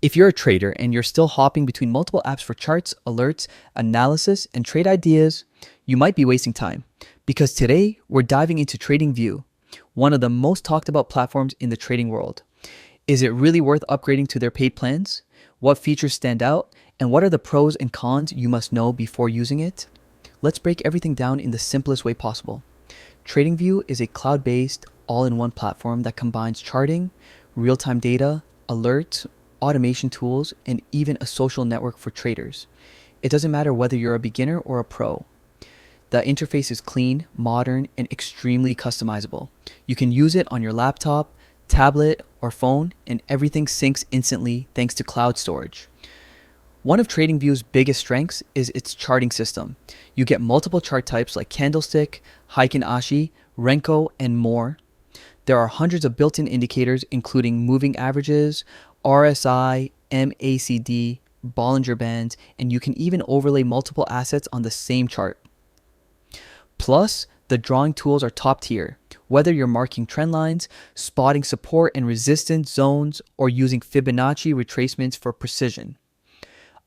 If you're a trader and you're still hopping between multiple apps for charts, alerts, analysis, and trade ideas, you might be wasting time. Because today, we're diving into TradingView, one of the most talked about platforms in the trading world. Is it really worth upgrading to their paid plans? What features stand out? And what are the pros and cons you must know before using it? Let's break everything down in the simplest way possible. TradingView is a cloud-based, all-in-one platform that combines charting, real-time data, alerts, automation tools, and even a social network for traders. It doesn't matter whether you're a beginner or a pro. The interface is clean, modern, and extremely customizable. You can use it on your laptop, tablet, or phone, and everything syncs instantly thanks to cloud storage. One of TradingView's biggest strengths is its charting system. You get multiple chart types like candlestick, Heikin Ashi, Renko, and more. There are hundreds of built-in indicators including moving averages, RSI, MACD, Bollinger Bands, and you can even overlay multiple assets on the same chart. Plus, the drawing tools are top tier. Whether you're marking trend lines, spotting support and resistance zones, or using Fibonacci retracements for precision.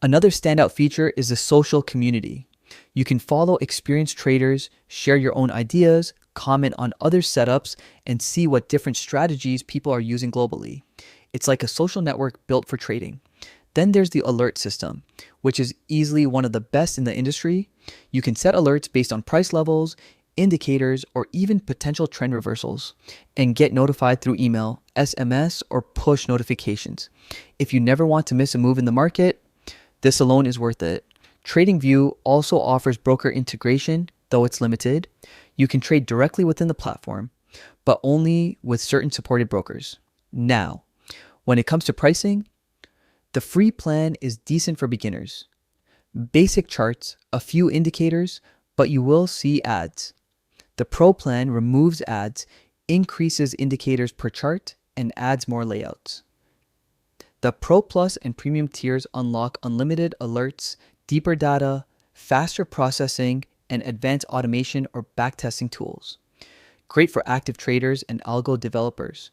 Another standout feature is the social community. You can follow experienced traders, share your own ideas, comment on other setups, and see what different strategies people are using globally. It's like a social network built for trading. Then there's the alert system, which is easily one of the best in the industry. You can set alerts based on price levels, indicators, or even potential trend reversals, and get notified through email, SMS, or push notifications. If you never want to miss a move in the market, this alone is worth it. TradingView also offers broker integration, though it's limited. You can trade directly within the platform, but only with certain supported brokers. Now, when it comes to pricing, the free plan is decent for beginners. Basic charts, a few indicators, but you will see ads. The Pro plan removes ads, increases indicators per chart, and adds more layouts. The Pro Plus and Premium tiers unlock unlimited alerts, deeper data, faster processing, and advanced automation or backtesting tools. Great for active traders and algo developers.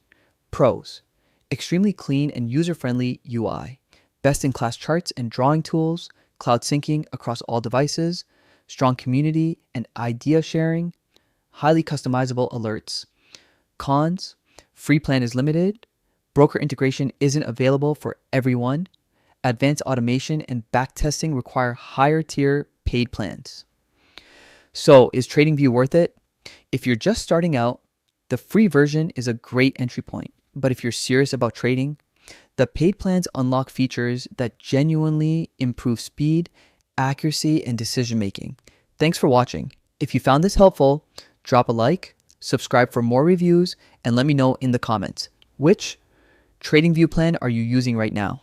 Pros: extremely clean and user-friendly UI, best-in-class charts and drawing tools, cloud syncing across all devices, strong community and idea sharing, highly customizable alerts. Cons: free plan is limited, broker integration isn't available for everyone, advanced automation and backtesting require higher tier paid plans. So, is TradingView worth it? If you're just starting out, the free version is a great entry point. But if you're serious about trading, the paid plans unlock features that genuinely improve speed, accuracy, and decision making. Thanks for watching. If you found this helpful, drop a like, subscribe for more reviews, and let me know in the comments, which TradingView plan are you using right now?